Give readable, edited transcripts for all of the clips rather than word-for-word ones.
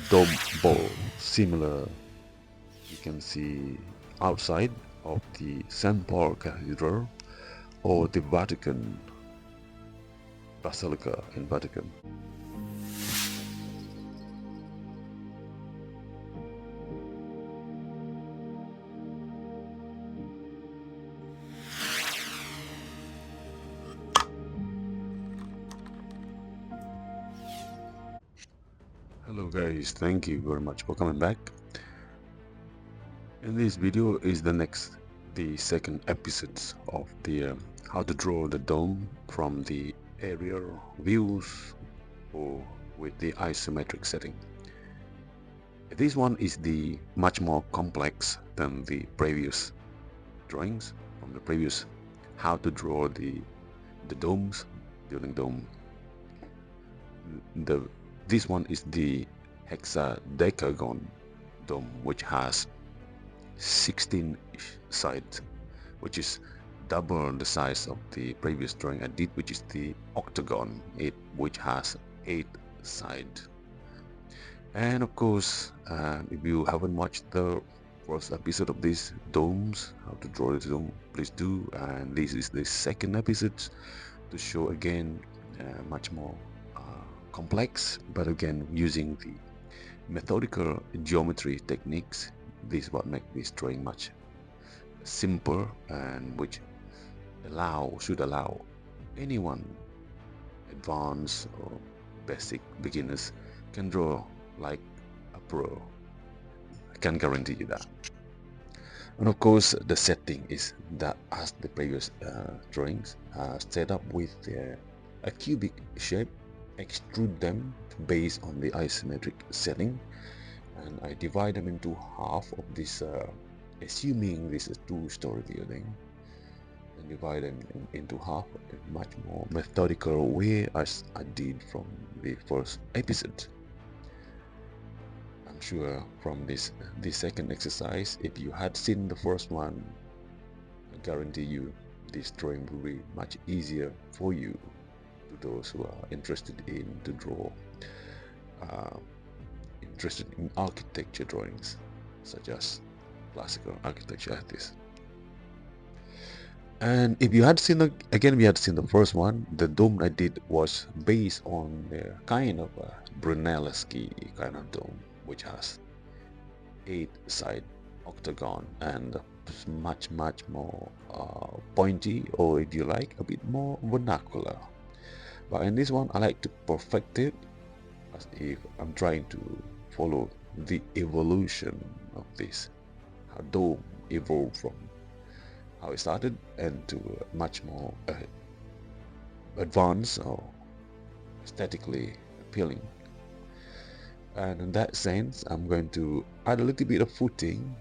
dome ball, similar you can see outside of the St. Paul Cathedral or the Vatican Basilica in Vatican. Hello guys, thank you very much for coming back. In this video is the second episode of the how to draw the dome from the aerial views or with the isometric setting. This one is the much more complex than the previous drawings from the previous how to draw the domes, building dome. This one is the hexadecagon dome, which has 16 sides, which is double the size of the previous drawing I did, which is the octagon, which has 8 sides. And of course, if you haven't watched the first episode of these domes, how to draw the dome, please do. And this is the second episode to show again much more complex, but again using the methodical geometry techniques. This is what makes this drawing much simpler, and which should allow anyone, advanced or basic beginners, can draw like a pro. I can guarantee you that. And of course, the setting is that as the previous drawings, set up with a cubic shape, extrude them based on the isometric setting, and I divide them into half of this, assuming this is a 2-story building, and divide them into half in a much more methodical way as I did from the first episode. I'm sure from this second exercise, if you had seen the first one, I guarantee you this drawing will be much easier for you, to those who are interested in to draw, interested in architecture drawings, such as classical architecture like this. And if you had seen we had seen the first one, the dome I did was based on the kind of a Brunelleschi kind of dome, which has 8-side octagon and much more pointy, or if you like, a bit more vernacular. But in this one, I like to perfect it as if I'm trying to follow the evolution of this, how dome evolved from how it started and to much more advanced or aesthetically appealing. And in that sense, I'm going to add a little bit of footing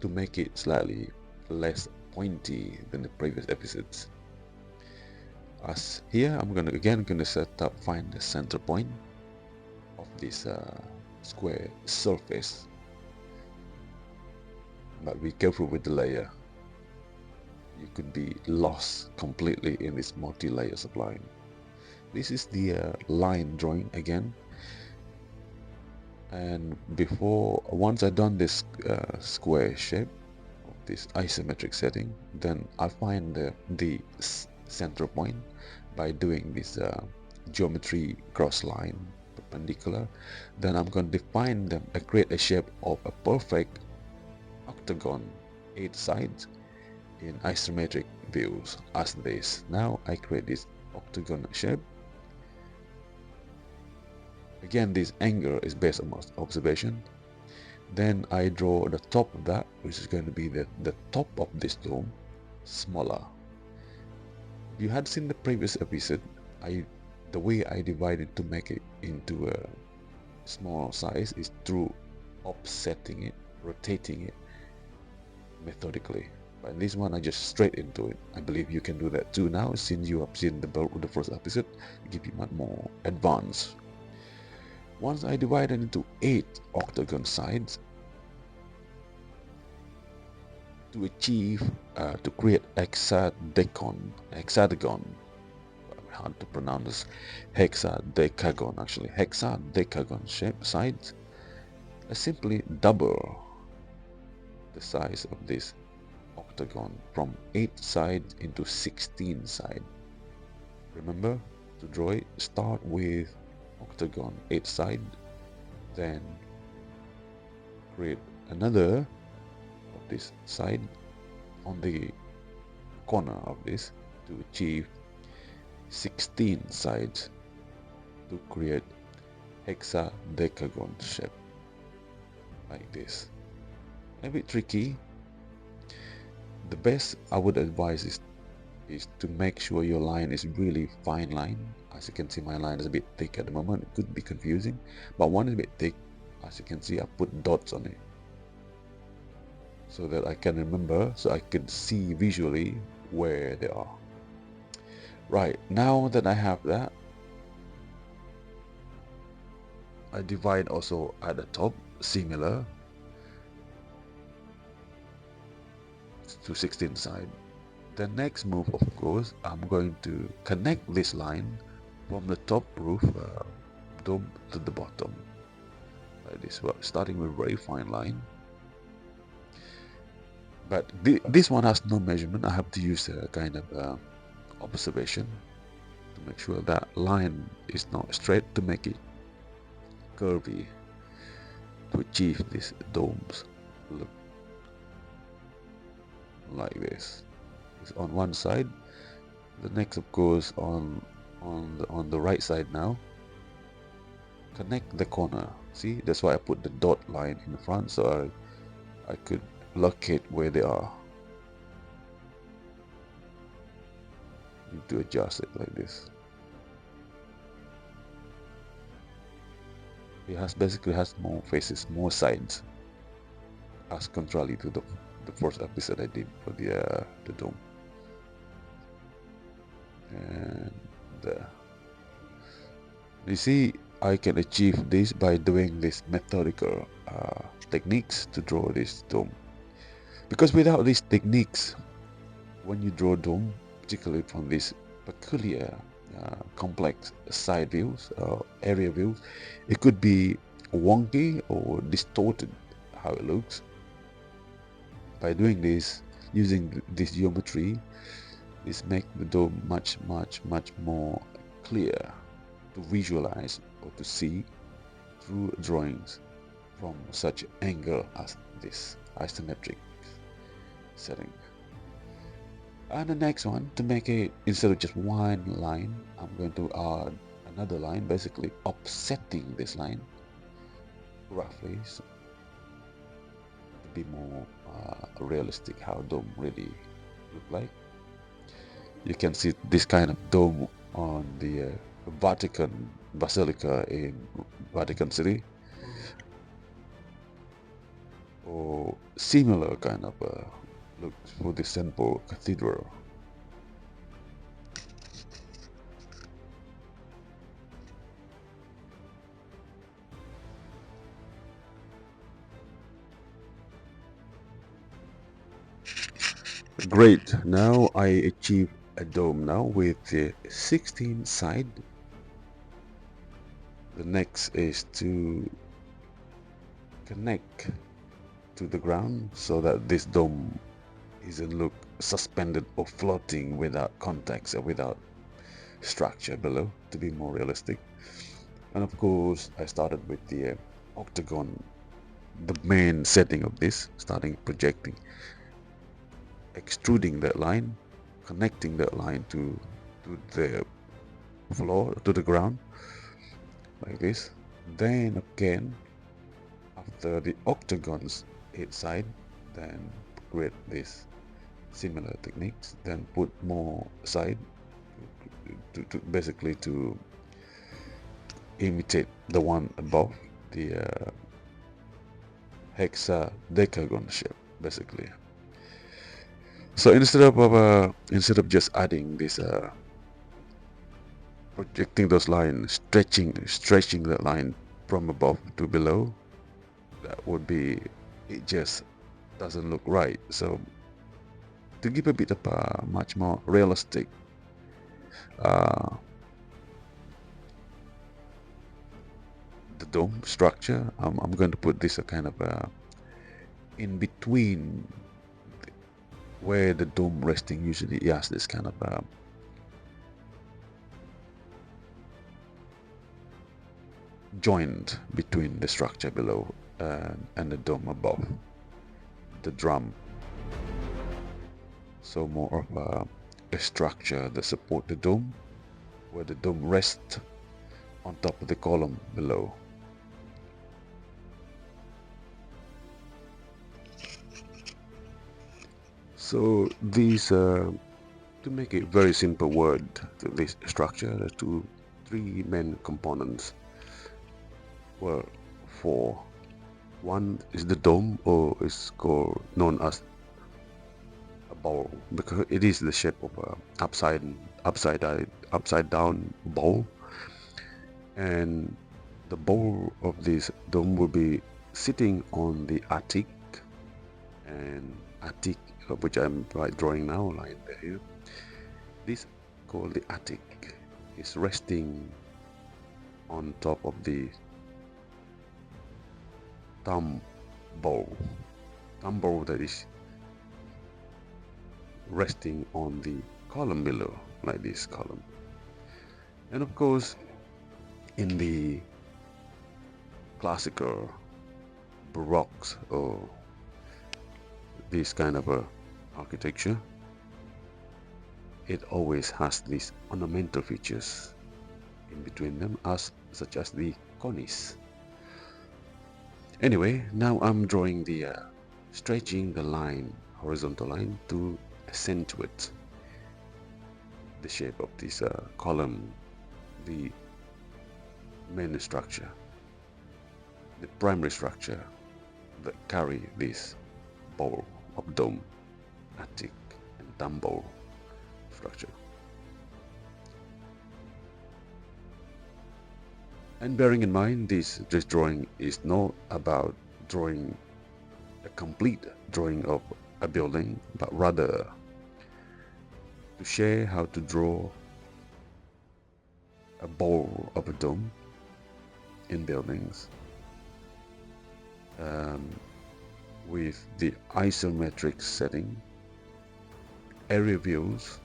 to make it slightly less pointy than the previous episodes. As here, I'm gonna find the center point of this square surface, but be careful with the layer. You could be lost completely in this multi-layers of line. This is the line drawing again, and once I've done this square shape of this isometric setting, then I find the center point by doing this geometry cross line perpendicular. Then I'm going to define them, create a shape of a perfect octagon, 8 sides in isometric views as this. Now I create this octagon shape. Again, this angle is based on observation. Then I draw the top of that, which is going to be the top of this dome, smaller. If you had seen the previous episode, the way I divided to make it into a small size is through offsetting it, rotating it methodically. But in this one, I just straight into it. I believe you can do that too now, since you have seen the first episode. Give you much more advanced. Once I divide it into 8 octagon sides, to create hexagon, hard to pronounce, hexadecagon, actually hexadecagon shape sides, simply double the size of this octagon from 8 sides into 16 sides. Remember, to draw it, start with octagon 8 side, then create another of this side on the corner of this to achieve 16 sides to create hexadecagon shape like this. A bit tricky. The best I would advise is to make sure your line is really fine line. As you can see, my line is a bit thick at the moment. It could be confusing, but one is a bit thick. As you can see, I put dots on it so that I can remember, so I can see visually where they are. Right, now that I have that, I divide also at the top, similar to 16 side. The next move, of course, I'm going to connect this line from the top roof dome to the bottom like this, starting with a very fine line. But this one has no measurement. I have to use a kind of observation to make sure that line is not straight, to make it curvy, to achieve this dome's look like this. It's on one side. The next, of course, on the right side now. Connect the corner. See, that's why I put the dot line in the front, so I could locate where they are. Need to adjust it like this. It basically has more faces, more sides, as contrary to the first episode I did for the dome. And you see, I can achieve this by doing this methodical techniques to draw this dome. Because without these techniques, when you draw dome, particularly from this peculiar complex side views, area views, it could be wonky or distorted how it looks. By doing this, using this geometry, this makes the dome much more clear to visualize or to see through drawings from such angle as this isometric setting. And the next one, to make it, instead of just one line, I'm going to add another line, basically offsetting this line roughly, so to be more realistic how dome really look like. You can see this kind of dome on the Vatican Basilica in Vatican City, or similar kind of look for the St. Paul Cathedral. Great, now I achieve a dome now with the 16 side. The next is to connect to the ground so that this dome isn't look suspended or floating without context or without structure below, to be more realistic. And of course, I started with the octagon, the main setting of this, starting projecting, extruding that line, connecting that line to the floor, to the ground, like this. Then again, after the octagon's side, then create this similar techniques, then put more side to basically to imitate the one above, the hexadecagon shape, basically. So instead of just adding this projecting those lines, stretching that line from above to below, that would be, it just doesn't look right. So to give a bit of a much more realistic the dome structure. I'm going to put this a kind of in between where the dome resting usually has this kind of joint between the structure below and the dome above the drum. So more of a structure that support the dome, where the dome rests on top of the column below. So these, to make it very simple word, this structure, the three main components. Well, four. One is the dome, or is called known as a bowl, because it is the shape of a upside down bowl, and the bowl of this dome will be sitting on the attic, and attic, which I'm drawing now, line there. This called the attic is resting on top of the thumb bowl that is resting on the column below, like this column. And of course, in the classical baroque or this kind of a architecture, it always has these ornamental features in between them, such as the cornice. Anyway, now I'm drawing the stretching the line, horizontal line, to accentuate the shape of this column, the main structure, the primary structure that carry this bowl of dome, attic, and thumb bowl structure. And bearing in mind, this drawing is not about drawing a complete drawing of a building, but rather to share how to draw a bowl of a dome in buildings with the isometric setting, area views,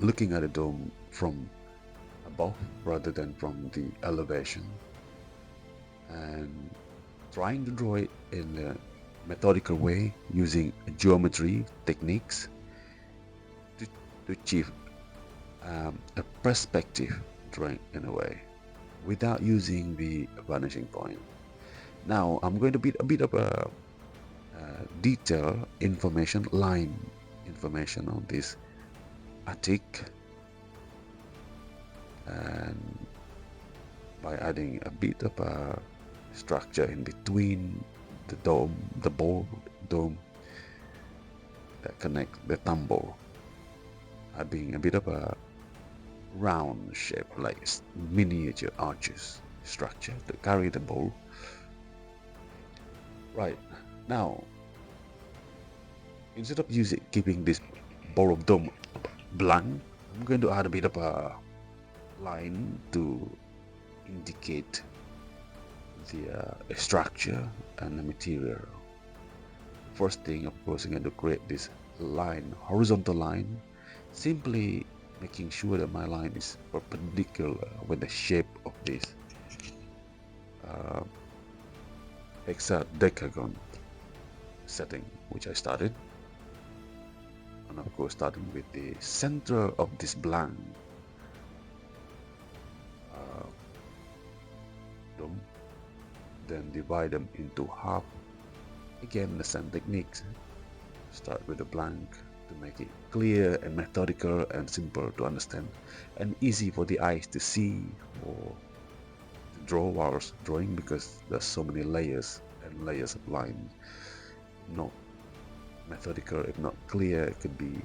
looking at a dome from above rather than from the elevation, and trying to draw it in a methodical way using geometry techniques to achieve a perspective drawing in a way without using the vanishing point. Now I'm going to be a bit of a detail information, line information on this attic, and by adding a bit of a structure in between the dome, the bowl dome that connect the thumb bowl, adding a bit of a round shape like miniature arches structure to carry the bowl. Right, now instead of keeping this bowl of dome blank, I'm going to add a bit of a line to indicate the structure and the material. First thing, of course, I'm going to create this line, horizontal line, simply making sure that my line is perpendicular with the shape of this hexadecagon setting, which I started. And of course, starting with the center of this blank dome, then divide them into half. Again, the same techniques. Start with a blank to make it clear and methodical and simple to understand, and easy for the eyes to see or to draw whilst drawing, because there's so many layers and layers of line. Not methodical, if not clear, it could be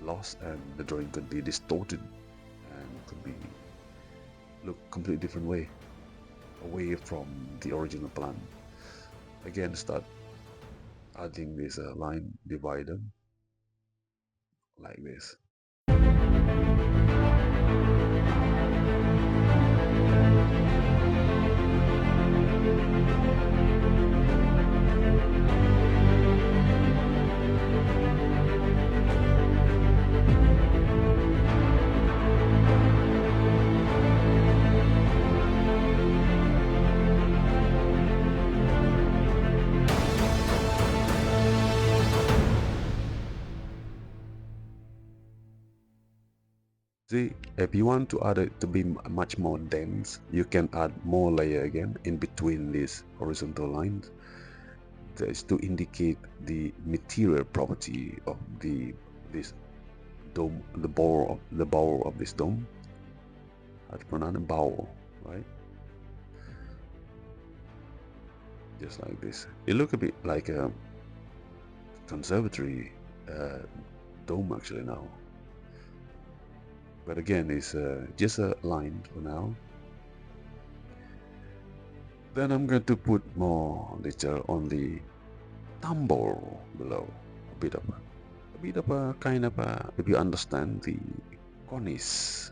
lost, and the drawing could be distorted and could be look completely different way, away from the original plan. Again, start adding this line divider like this. See, if you want to add it to be much more dense, you can add more layer again in between these horizontal lines. That is to indicate the material property of this dome, the bowl of this dome. How to pronounce it? Bowl, right? Just like this. It look a bit like a conservatory dome actually now. But again, it's just a line for now. Then I'm going to put more detail on the tumble below. A bit of a kind of a, if you understand the cornice,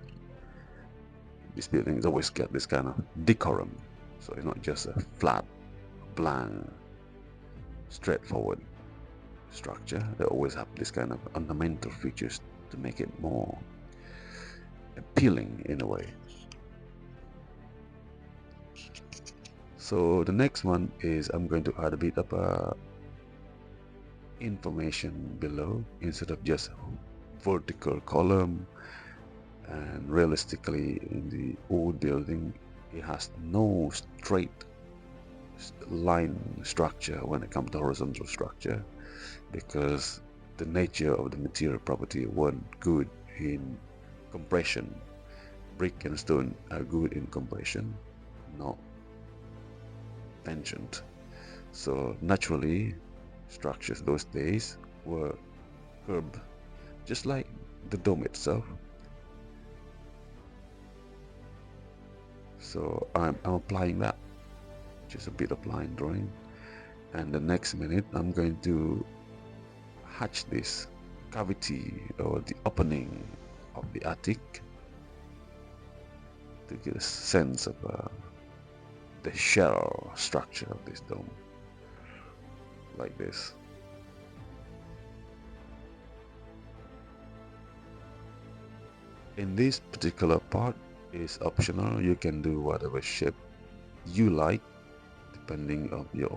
this building always got this kind of decorum. So it's not just a flat, blank, straightforward structure. They always have this kind of ornamental features to make it more appealing in a way. So the next one is I'm going to add a bit of information below instead of just vertical column. And realistically, in the old building, it has no straight line structure when it comes to horizontal structure, because the nature of the material property weren't good in compression. Brick and stone are good in compression, not tensioned. So naturally, structures those days were curved, just like the dome itself. So I'm applying that, just a bit of line drawing. And the next minute, I'm going to hatch this cavity or the opening of the attic to get a sense of the shell structure of this dome, like this. In this particular part is optional. You can do whatever shape you like depending on your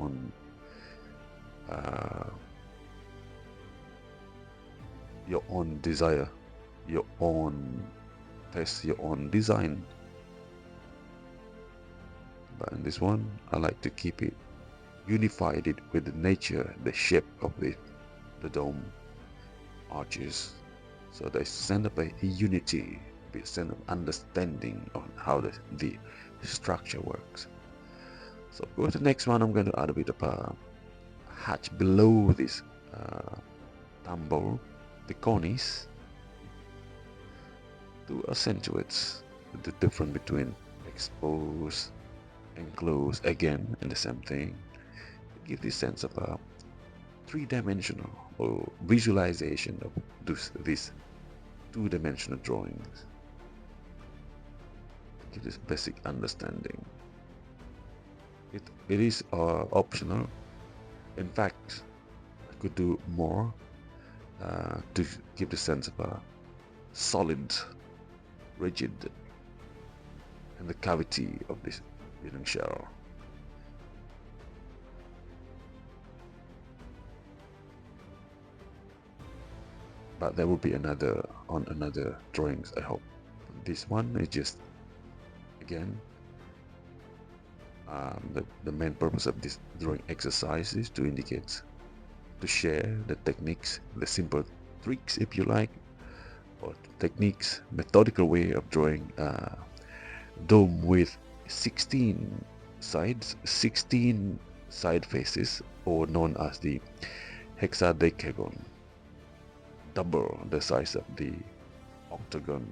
own desire, your own taste, your own design. But in this one, I like to keep it unified it with the nature, the shape of the dome arches. So they send up a unity, a sense of understanding on how the structure works. So go to the next one. I'm going to add a bit of a hatch below this tumble, the cornice, to accentuate the difference between exposed, enclosed, again, and the same thing. Give this sense of a three-dimensional or visualization of these two-dimensional drawings. Give this basic understanding. It is optional. In fact, I could do more to give the sense of a solid, rigid, and the cavity of this building shell. But there will be another drawings, I hope. This one is just, again, the main purpose of this drawing exercise is to indicate, to share the techniques, the simple tricks if you like, or techniques, methodical way of drawing a dome with 16 sides, 16 side faces, or known as the hexadecagon, double the size of the octagon.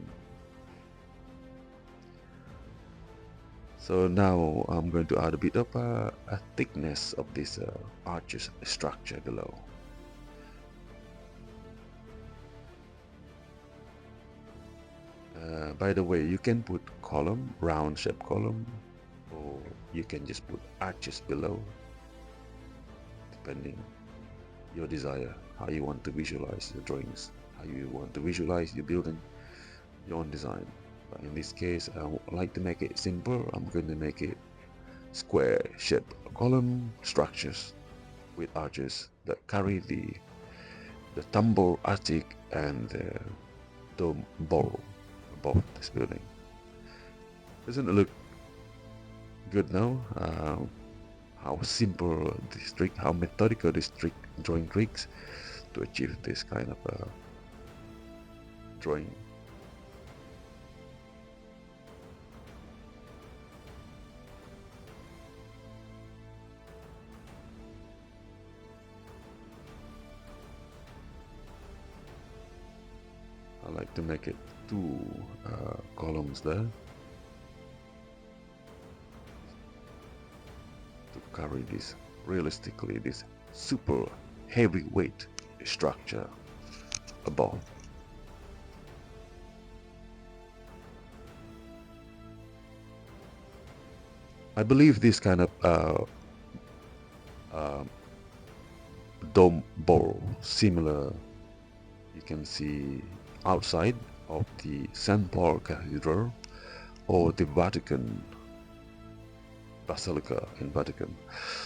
So now I'm going to add a bit of a thickness of this arches structure below. By the way, you can put column, round shape column, or you can just put arches below, depending your desire, how you want to visualize your drawings, how you want to visualize your building, your own design. But in this case, I would like to make it simple. I'm going to make it square shaped column structures with arches that carry the tumble attic and the dome bowl above this building. Doesn't it look good now? How simple this trick, how methodical this trick drawing tricks to achieve this kind of drawing. I like to make it two columns there to carry this realistically, this super heavyweight structure above. I believe this kind of uh, dome bowl similar you can see outside of the St. Paul Cathedral or the Vatican Basilica in Vatican.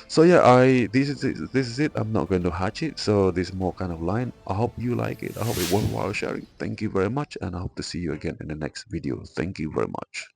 So yeah, this is it. I'm not going to hatch it, so this is more kind of line. I hope you like it. I hope it worthwhile sharing. Thank you very much, and I hope to see you again in the next video. Thank you very much.